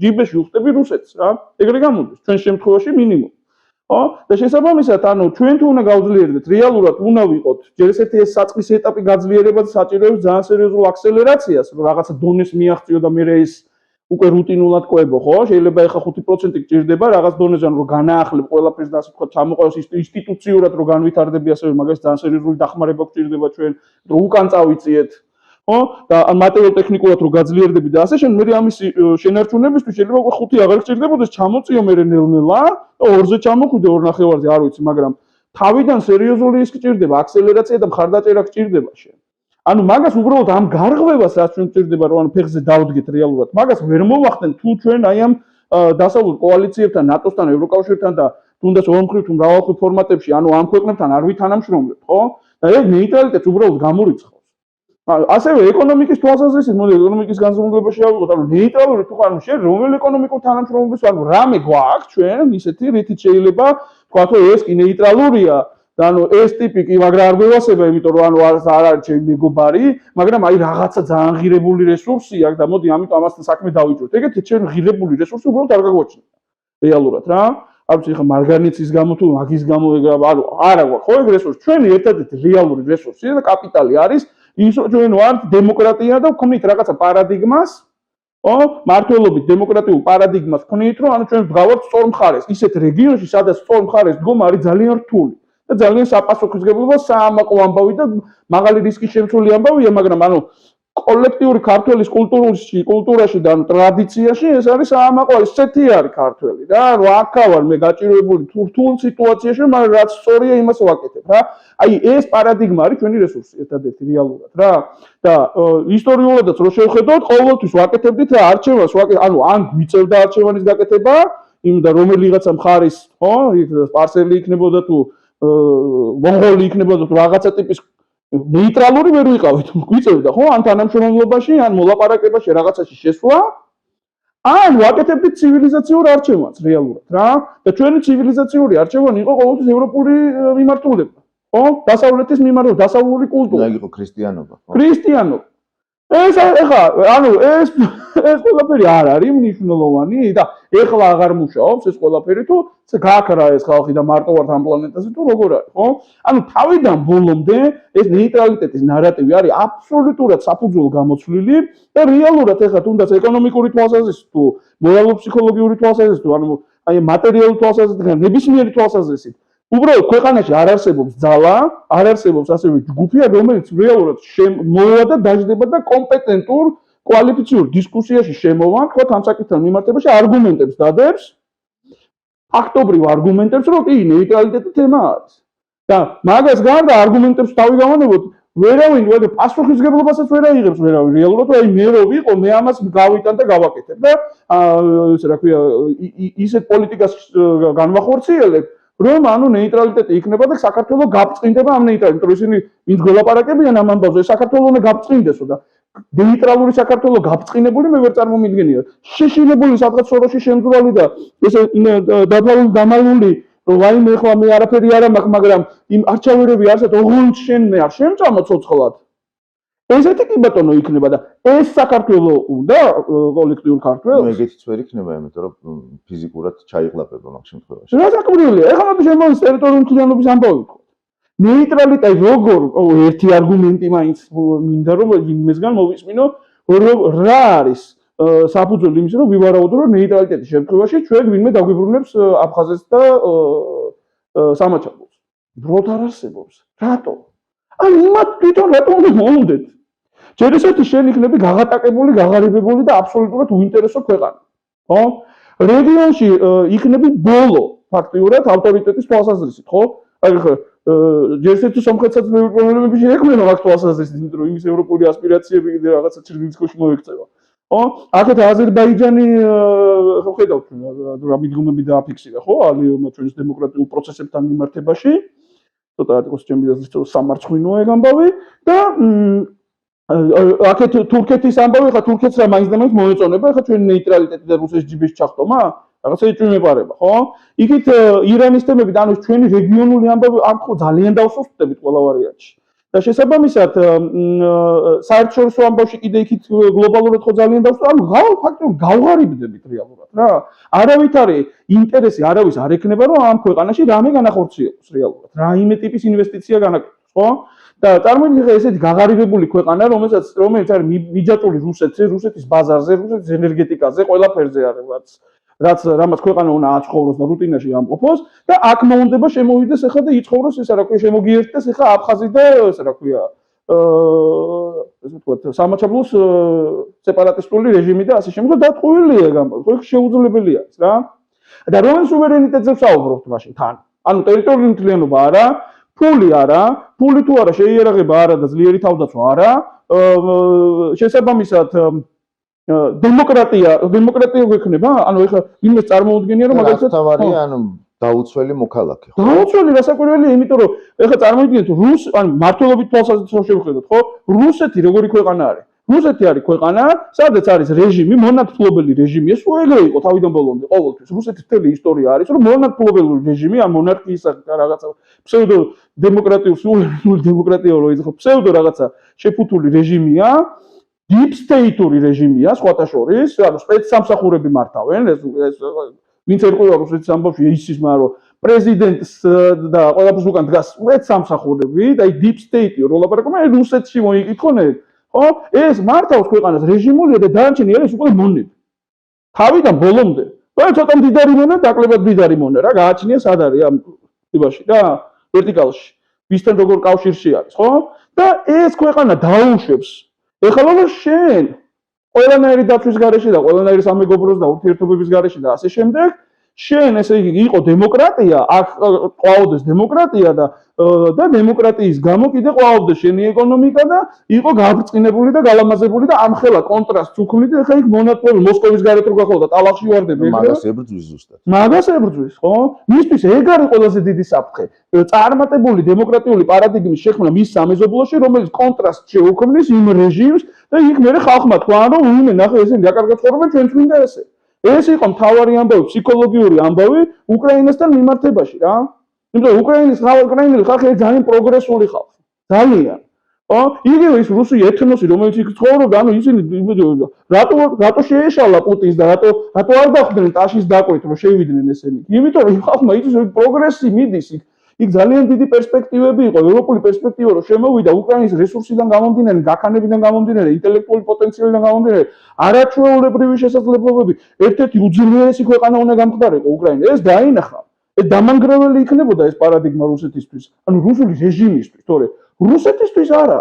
ჯიბეში უხდები რუსეთს რა. ეგრე გამოდის ჩვენ შემთხვევაში მინიმუმ. ხო? და შესაბამისად, ანუ ჩვენ თუ უნდა გავძლიერდეთ, რეალურად უნდა ვიყოთ ჯერ ესეთი ეს საწყის ეტაპი გაძლიერებას საჭიროებს ძალიან სერიოზულ აქსელერაციას, რომ რაღაცა დონეს მიაღწიო და მე ეს უკვე რუტინულად ყვებო, ხო? შეიძლება ეხა 5% გჭირდება რაღაც დონეზე, რომ განაახლებ ყველაფერს და ასე ვთქვათ, ჩამოყევს ინსტიტუციურად რომ განვითარდები, ასევე მაგას ძალიან სერიოზული დახმარება გჭირდება ჩვენ, რომ უკან წავიწიეთ. ხო? და მატერიალურ-ტექნიკურად რომ გაძლიერდები და ასე შემდეგ, მე ამის შენარჩუნებისთვის შეიძლება უკვე 5 აღარ გჭირდებოდეს, ჩამოწიო მე ნელ-ნელა და 2-ზე ჩამოხვიდე 2.5-ზე, არ ვიცი, მაგრამ თავიდან სერიოზული ის გჭირდება, აქსელერაცია და მხარდაჭერა გჭირდება შენ. ანუ მაგას უბრალოდ ამ გარღვევას რაც ჩვენ გჭირდება, რომ ანუ ფეხზე დავდგეთ რეალურად, მაგას ვერ მოვახდენ თუ ჩვენ აი ამ დასავლურ კოალიციებთან, ნატოსთან, ევროკავშირთან და თუნდაც ორმხრივ თუ მრავალმხრივ ფორმატებში, ანუ ამ ქვეყნებთან არ ვითანამშრომლებთ, ხო? და ეგ ნეიტრალიტეტს უბრალოდ გამორიცხავს. ასევე ეკონომიკის თვალსაზრისით, მოდი ეკონომიკის განზომილებაში ავიღოთ, ანუ ნეიტრალური თუ ანუ შენ რომელი ეკონომიკურ თანამშრომლობის ანუ რამე გვაქვს ჩვენ ისეთი რითიც შეიძლება თქვა რომ ეს კი ნეიტრალურია და ანუ ეს ტიპი კი მაგრამ არ გვევასება, იმიტომ რომ ანუ არ არის ჩემი მეგობარი, მაგრამ აი რაღაცა ძალიან ღირებული რესურსი აქვს და მოდი ამიტომ ამასთან საქმე დავიჭროთ. ეგეთი ჩვენ ღირებული რესურსი უბრალოდ არ გაგვაჩნია რეალურად რა. არ ვიცი ხა მარგანეცის გამო თუ მაგის გამო ანუ არა გვაქვს ხო ეგ რესურსი. ჩვენი ერთადერთი რეალური რესურსი და კაპიტალი არის ის რომ ჩვენ ვართ დემოკრატია და ვქნით რაღაცა პარადიგმას, მართლობით დემოკრატიულ პარადიგმას ვქნით, რომ ანუ ჩვენ ვდგავართ სწორ მხარეს. ისეთ რეგიონში, სადაც სწორ მხარეს დგომა არის ძალიან რთული და ძალიან საპასუხისმგებლობა საამაყო ამბავი და მაღალი რისკის შემცველი ამბავია, მაგრამ ანუ კოლექტიური ქართველის კულტურაში და ტრადიციაში ეს არის საამაყო, ესეთი არის ქართველი რა, რომ აქავარ მე გაჭირვებული რთულ სიტუაციაში, მაგრამ რაც სწორია იმას ვაკეთებ რა. აი ეს პარადიგმა არის ჩვენი რესურსი ერთადერთი რეალურად რა. და ისტორიულადაც რო შევხედოთ, ყოველთვის ვაკეთებდით რა არჩევანს, ანუ ან გვიწევდა არჩევანის გაკეთება, იმდა რომელიღაცა მხარის, ხო, სპარსელი იქნებოდა თუ მონღოლი იქნებოდა თუ რაღაცა ტიპის ნეიტრალური ვერ ვიყავით, გვიწევდა ხო, ან თანამშრომლობაში, ან მოლაპარაკებაში რაღაცაში შესვლა, ან ვაკეთებდით ცივილიზაციურ არჩევანს რეალურად რა. და ჩვენი ცივილიზაციური არჩევანი იყო ყოველთვის ევროპული მიმართულება, ხო? დასავლეთის მიმართულება, დასავლური კულტურა. და იყო ქრისტიანობა, ხო? ქრისტიანობა. ეს ეხა, ანუ ეს ყველაფერი არ არის მნიშვნელოვანი და ეხლა აღარ მუშაობს ეს ყველაფერი თუ გააქრა ეს ხალხი და მარტო ვართ ამ პლანეტაზე თუ როგორ არის, ხო? ანუ თავიდან ბოლომდე ეს ნეიტრალიტეტის ნარატივი არის აბსოლუტურად საფუძველ გამოცვლილი და რეალურად ეხლა თუნდაც ეკონომიკური თვალსაზრისით თუ მორალურ-ფსიქოლოგიური თვალსაზრისით თუ ანუ აი მატერიალური თვალსაზრისით და ნებისმიერი თვალსაზრისით უბრალოდ ქვეყანაში არ არსებობს ძალა, არ არსებობს ასევე ჯგუფი, რომელიც რეალურად მოვა და დაждდება და კომპეტენტურ, კვალიფიციურ დისკუსიაში შემოვა, ხო, ამ საკითხთან მიმართებაში არგუმენტებს დადებს, ფაქტობრივ არგუმენტებს, რომ კი, ნეიტრალიტეტი თემა არის. და მაგას გარდა არგუმენტებს თავი გავანებოთ, ვერავინ პასუხისმგებლობასაც ვერ აიღებს ვერავინ რეალურად, აი მე რო ვიყო, მე ამას გავიტან და გავაკეთებ და ესე რა ქვია, ისეთ პოლიტიკას განვახორციელებ რომ ანუ ნეიტრალიტეტი იქნება და საქართველოს გაბწყინდება ამ ნეიტრალიტეტით, რომ ისინი ვინც გველაპარაკებიან ამ ამბავზე, საქართველოს უნდა გაბწყინდესო და ნეიტრალური საქართველოს გაბწყინებული მე ვერ წარმომიდგენია. შეშინებული სადღაც სოროში შემძვრალი და ესე დამალული რომ ვაიმე ახლა მე არაფერი არ მაქვს, მაგრამ იმ არჩევნები არსად ოღონდ შენ მე არ შემწამო ცოცხლად. ესეთი კი ბატონო იქნება და ეს საქართველოს უნდა კოლექტიურ ქართველს. ეგეთიც ვერ იქნება, იმიტომ რომ ფიზიკურად ჩაიღლაპება მაგ შემთხვევაში. რა საკურვილია? ეხლა მოდი შემოვის ტერიტორიული მთლიანობის ამბავი ვთქვა. ნეიტრალიტეტი როგორ ერთი არგუმენტი მაინც მინდა რომ იმესგან მოვისმინო, რომ რა არის საფუძველი იმისა, რომ ვივარაუდო რომ ნეიტრალიტეტის შემთხვევაში ჩვენ ვინმე დაგვიბრუნებს აფხაზეთს და სამაჩაბლოს. დროთ არ არსებობს. რატო? ან იმათ თვითონ რატომ უნდა მოვუდეთ? ჯერ ისეთი შენ იქნები გაღატაკებული, გაღარიბებული და აბსოლუტურად უინტერესო ქვეყანა. ხო? რეგიონში იქნები ბოლო ფაქტიურად ავტორიტეტის თვალსაზრისით, ხო? აი ხა ჯერ ისეთი სომხეთსაც მეორე პრობლემები შეექმნება მაგ თვალსაზრისით, იმიტომ რომ იმის ევროპული ასპირაციები კიდე რაღაცა ჩრდილის ქვეშ მოექცევა. ხო? აქეთ აზერბაიჯანი ხო ხედავთ რა მიდგომები დააფიქსირა, ხო? ალიომა ჩვენს დემოკრატიულ პროცესებთან მიმართებაში. ცოტა იყოს ჩემი აზრით სამარცხვინოა ეგ ამბავი და აქეთ თურქეთის ამბავი, ხა თურქეთს რა მაინც და მაინც მოეწონება, ხა ჩვენი ნეიტრალიტეტი და რუსეთის ჯიბის ჩახტომა, რაღაცა ეჭვმეპარება, ხო? იქით ირანის თემები და ანუ ჩვენი რეგიონული ამბავი აქ ხო ძალიან დავსუსტებით ყველა ვარიანტში. და შესაბამისად საერთაშორისო ამბავში კიდე იქით გლობალურად ხო ძალიან დავსუსტებით, ანუ ფაქტობრივად გავღარიბდებით რეალურად რა. არავით არის ინტერესი, არავის არ ექნება რომ ამ ქვეყანაში რამე განახორციელოს რეალურად. რაიმე ტიპის ინვესტიცია განაკეთოს, ხო? და წარმოიდგინე ესეთი გაღარიბებული ქვეყანა, რომელიც არის მიჯაჭული რუსეთის ბაზარზე, რუსეთის ენერგეტიკაზე, ყველაფერზე არის, რაც რამაც ქვეყანა უნდა აცხოვროს და რუტინაში ამყოფოს და აქ მოუნდება შემოვიდეს ახლა და იცხოვროს ესე რა ქვია, შემოგიერთდეს ახლა აფხაზი და ესე რა ქვია, ესე ვთქვათ, სამაჩაბლოს სეპარატისტული რეჟიმი და ასე შემდეგ და დატყუილია ეგ ამბავი, ხო შეუძლებელი არის რა. და რომელ სუვერენიტეტზე ვსაუბრობთ მაშინ თან? ანუ ტერიტორიული მთლიანობა არა, ფული არა, ფული თუ არა შეიარაღება არა და ძლიერი თავდაცვა არა, შესაბამისად დემოკრატია გვექნება, ანუ ეხლა იმას წარმოუდგენია რომ მაგალითად თავარია, ანუ დაუცველი მოქალაქე. დაუცველი რასაკვირველია, იმიტომ რომ ეხლა წარმოიდგინეთ ან მართლობით თვალსაზრისით შევხედოთ, ხო? რუსეთი როგორი ქვეყანა არის? რუსეთი არის ქვეყანა, სადაც არის რეჟიმი, მონარქიობელი რეჟიმია, სულ ეგრე იყო თავიდან ბოლომდე ყოველთვის. რუსეთის მთელი ისტორია არის, რომ მონარქიობელი რეჟიმი, ან მონარქიის რაღაცა ფსევდო დემოკრატიული, სულ დემოკრატია რო იცი, ფსევდო რაღაცა შეფუთული რეჟიმია, deep state-ური რეჟიმია, სხვათა შორის, ანუ სპეცსამსახურები მართავენ, ეს ვინც ერკვევა რუსეთის ამბავში ისის მაგრამ რომ პრეზიდენტს და ყველაფერს უკან დგას სპეცსამსახურები და deep state-ი რო ლაპარაკობენ, რუსეთში მოიკითხონ ეგ. ხო? ეს მართავს ქვეყანას რეჟიმულია და დანარჩენი არის უკვე მონები. თავიდან ბოლომდე. და ცოტა მდიდარი მონა, დაკლებად მდიდარი მონა რა, გააჩნია სად არის ამ ტიპაში და ვერტიკალში. ვისთან როგორ კავშირში არის, ხო? და ეს ქვეყანა დაუშვებს. ეხლა შენ ყველანაირი დაცვის გარეშე და ყველანაირი სამეგობროს და ურთიერთობების გარეშე და ასე შემდეგ შენ ესე იგი იყო დემოკრატია, აქ ყვაოდეს დემოკრატია და დემოკრატიის გამო კიდე ყვაოდეს შენი ეკონომიკა და იყო გაბრწყინებული და გალამაზებული და ამხელა კონტრასტს უქმნით და ეხლა იქ მონარქია მოსკოვის გარეთ რო გახდა და ტალახში ვარდები ეგრე. მაგას ებრძვის ზუსტად. მაგას ებრძვის, ხო? მისთვის ეგ არის ყველაზე დიდი საფრთხე. წარმატებული დემოკრატიული პარადიგმის შექმნა მის სამეზობლოში, რომელიც კონტრასტს შეუქმნის იმ რეჟიმს და იქ მერე ხალხმა თქვა, რომ უიმე ნახე ესენი აკარგად ცხოვრობენ, ჩვენც მინდა ესე. ეს იყო მთავარი ამბავი, ფსიქოლოგიური ამბავი უკრაინასთან მიმართებაში რა. იმიტომ რომ უკრაინელი ხალხი ძალიან პროგრესული ხალხი. ძალიან. ხო? იგივე ის რუსი ეთნოსი, რომელიც იქ ცხოვრობდა, ანუ ისინი რატო შეეშალა პუტინს და რატო არ დახვდნენ ტაშის დაკვეთ, რომ შევიდნენ ესენი. იმიტომ რომ ხალხმა იცის რომ პროგრესი მიდის იქ. იქ ძალიან დიდი პერსპექტივები იყო, ევროპული პერსპექტივა რომ შემოვიდა უკრაინის რესურსიდან გამომდინარე, გაქანებიდან გამომდინარე, ინტელექტუალური პოტენციალიდან გამომდინარე, არაჩვეულებრივი შესაძლებლობები, ერთ-ერთი უძლიერესი ქვეყანა უნდა გამხდარიყო უკრაინა. ეს დაინახა. ეს დამანგრეველი იქნებოდა ეს პარადიგმა რუსეთისთვის, ანუ რუსული რეჟიმისთვის, თორე რუსეთისთვის არა.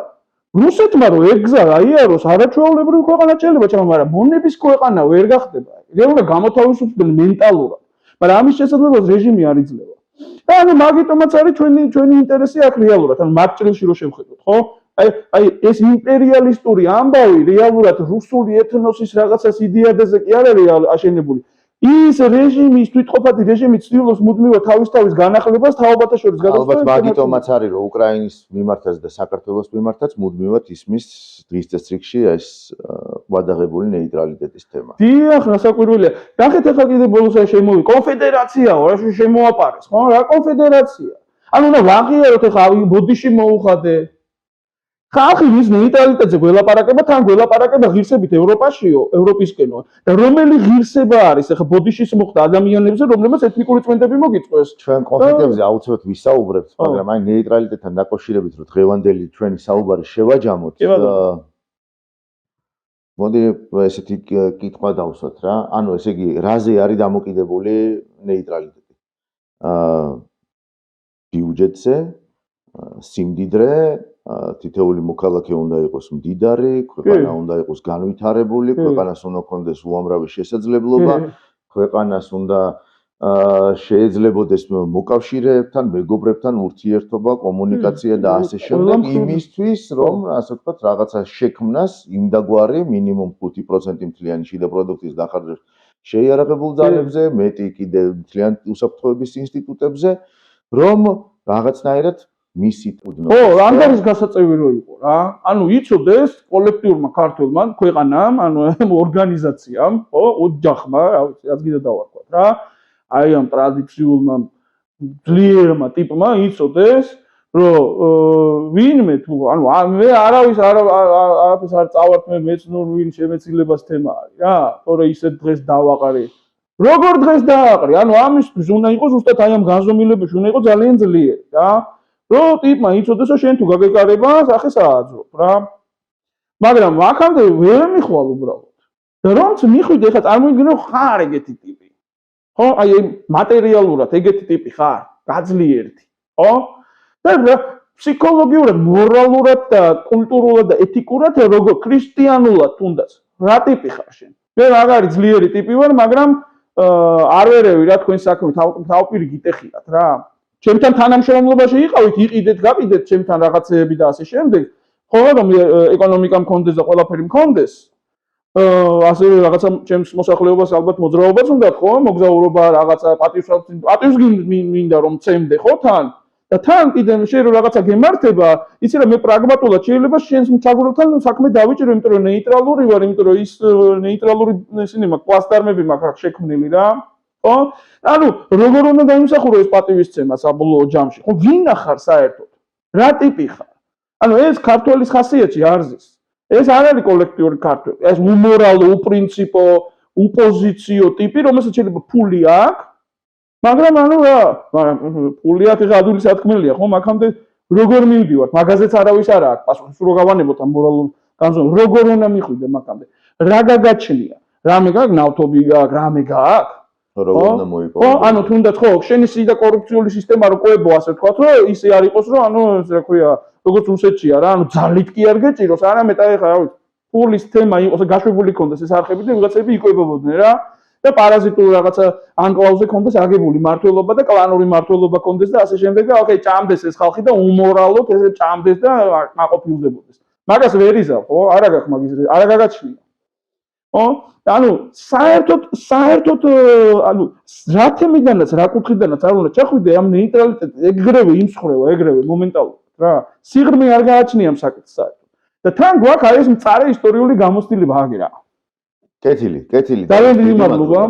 რუსეთმა რო ეგზა აიაროს არაჩვეულებრივი ქვეყანა შეიძლება, მაგრამ მონების ქვეყანა ვერ გახდება. ეგ უნდა გამოთავისუფლდნენ მენტალურად. მაგრამ ამის შესაძლებლობას რეჟიმი არ იძლევა. და ანუ მაგიტომაც არის ჩვენი ინტერესი აქ რეალურად, ანუ მაგ ჭრილში რო შევხედოთ, ხო? აი ეს იმპერიალისტური ამბავი რეალურად რუსული ეთნოსის რაღაცას იდეადაზე კი არ არის აშენებული. ის რეჟიმის თვითყოფადი რეჟიმი ცდილობს მუდმივად თავის განახლებას თაობათა შორის გადასვლას. ალბათ მაგიტომაც არის რომ უკრაინის მიმართაც და საქართველოს მიმართაც მუდმივად ისმის დღის წესრიგში ეს ვადაღებული ნეიტრალიტეტის თემა. დიახ, რასაკვირველია. ნახეთ ახლა კიდე ბოლოს შემოვი კონფედერაციაო, რა შემოაპარეს, ხო? რა კონფედერაცია? ანუ უნდა ვაღიაროთ ახლა ბოდიში მოუხადე. ხალხი მის ნეიტრალიტეტზე გველაპარაკება, თან გველაპარაკება ღირსებით ევროპაშიო, ევროპისკენო. და რომელი ღირსება არის ახლა ბოდიშის მოხდა ადამიანებზე, რომლებსაც ეთნიკური წმენდები მოგიწყვეს. ჩვენ კონფლიქტებზე აუცილებლად ვისაუბრებთ, მაგრამ აი ნეიტრალიტეტთან დაკავშირებით რომ დღევანდელი ჩვენი საუბარი შევაჯამოთ. მოდი ესეთი კითხვა დავსვათ რა. ანუ ესე იგი, რაზე არის დამოკიდებული ნეიტრალიტეტი? ბიუჯეტზე, სიმდიდრე, თითოეული მოქალაქე უნდა იყოს მდიდარი, ქვეყანა უნდა იყოს განვითარებული, ქვეყანას უნდა ჰქონდეს უამრავი შესაძლებლობა, ქვეყანას უნდა შეეძლებოდეს მოკავშირეებთან, მეგობრებთან ურთიერთობა, კომუნიკაცია და ასე შემდეგ, იმისთვის, რომ ასე ვთქვათ, რაღაცა შექმნას იმდაგვარი მინიმუმ 5% მთლიანი შიდა პროდუქტის დახარჯვას შეიარაღებულ ძალებზე, მეტი კიდე მთლიანი უსაფრთხოების ინსტიტუტებზე, რომ რაღაცნაირად მისით უდნო. ხო, ამ არის გასაწევი რო იყო რა. ანუ იცოდეს კოლექტიურმა ქართველმა ქვეყანამ, ანუ ორგანიზაციამ, ხო, ოჯახმა, რა ვიცი, რაც კიდე დავარქვათ რა. აი ამ ტრადიციულმა ძლიერმა ტიპმა იცოდეს, რომ ვინმე თუ ანუ მე არაფერს არ წავართ მე მეცნურ ვინ შემეცილებას თემა არის რა. თორე ისე დღეს დავაყარი. როგორ დღეს დააყრი? ანუ ამისთვის უნდა იყოს ზუსტად აი ამ განზომილებებში უნდა იყოს ძალიან ძლიერი რა. რომ ტიპმა იცოდეს რომ შენ თუ გაგეკარება, სახეს ააძრობ რა. მაგრამ აქამდე ვერ მიხვალ უბრალოდ. და რომც მიხვიდე, ხა წარმოიდგინე ხარ ეგეთი ტიპი. ხო, აი მატერიალურად ეგეთი ტიპი ხარ, გაძლიერდი, ხო? და ფსიქოლოგიურად, მორალურად და კულტურულად და ეთიკურად როგორ ქრისტიანულად თუნდაც რა ტიპი ხარ შენ? მე მაგარი ძლიერი ტიპი ვარ, მაგრამ არ ვერევი რა თქვენ საქმე თავპირი გიტეხიათ რა. ჩემთან თანამშრომლობაში იყავით, იყიდეთ, გაკიდეთ ჩემთან რაღაცეები და ასე შემდეგ. ხო, რომ ეკონომიკა მქონდეს და ყველაფერი მქონდეს. ასევე რაღაცა ჩემს მოსახლეობას ალბათ მოძრაობას უნდა ხო, მოგზაურობა რაღაცა პატივს მინდა რომ წემდე ხო თან და თან კიდე შეიძლება რაღაცა გემართება, იცი რა მე პრაგმატულად შეიძლება შენს მცაგურებთან საქმე დავიჭირო, იმიტომ რომ ნეიტრალური ვარ, იმიტომ რომ ის ნეიტრალური ისინი მაქვს პლასტარმები მაქვს შექმნილი რა. ხო? ანუ როგორ უნდა დაიმსახურო ეს პატივისცემა საბოლოო ჯამში? ხო, ვინ ახარ საერთოდ? რა ტიპი ხარ? ანუ ეს ქართველის ხასიათი არ ზის. ეს არ არის კოლექტიური ქართველი, ეს უმორალო, უპრინციპო, უპოზიციო ტიპი, რომელსაც შეიძლება ფული აქვს, მაგრამ ანუ რა, ფული აქვს, ეხლა ადვილი სათქმელია, ხო, მაგამდე როგორ მივდივართ, მაგაზეც არავის არ აქვს პასუხი, სულ რო გავანებოთ ამ მორალურ განზომილებას, როგორ უნდა მიხვიდე მაგამდე, რა გაგაჩნია, რამე გაქვს, ნავთობი გაქვს, რამე გაქვს, როგორ უნდა მოიპოვო? ხო, ანუ თუნდაც ხო, შენი სიდა კორუფციული სისტემა რო ყვებო, ასე ვთქვათ, რომ ისე არ იყოს, რომ ანუ რა ქვია, როგორც რუსეთშია რა, ანუ ძალით კი არ გეჭიროს, არამედ აი ხა, რა ვიცი, ფულის თემა იყოს, გაშვებული კონდეს ეს არხები და ვიღაცები იკვებებოდნენ რა. და პარაზიტულ რაღაცა ანკლავზე კონდეს აგებული მართლობა და კლანური მართლობა კონდეს და ასე შემდეგ და ოკეი, ჭამდეს ეს ხალხი და უმორალოდ ესე ჭამდეს და მაყოფილდებოდეს. მაგას ვერ იზავ, ხო? არა გაქვს მაგის, არა გაგაჩნია. ხო? ანუ საერთოდ ანუ რა თემიდანაც, რა კუთხიდანაც არ უნდა ჩახვიდე ამ ნეიტრალიტეტს, ეგრევე იმსხრევა, ეგრევე მომენტალურად რა. სიღრმე არ გააჩნია ამ საკითხს საერთოდ. და თან გვაქვს აი ეს მწარე ისტორიული გამოცდილება აგერა. კეთილი. ძალიან დიდი მადლობა.